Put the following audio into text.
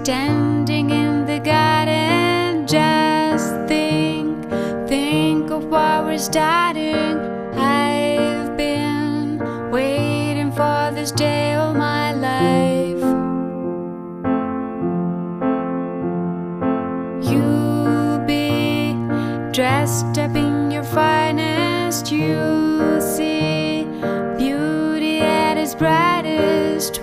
standing in the garden. Just think of what we're starting. I've been waiting for this day all my life. You'll be dressed up in your finest. You'll see beauty at its brightest.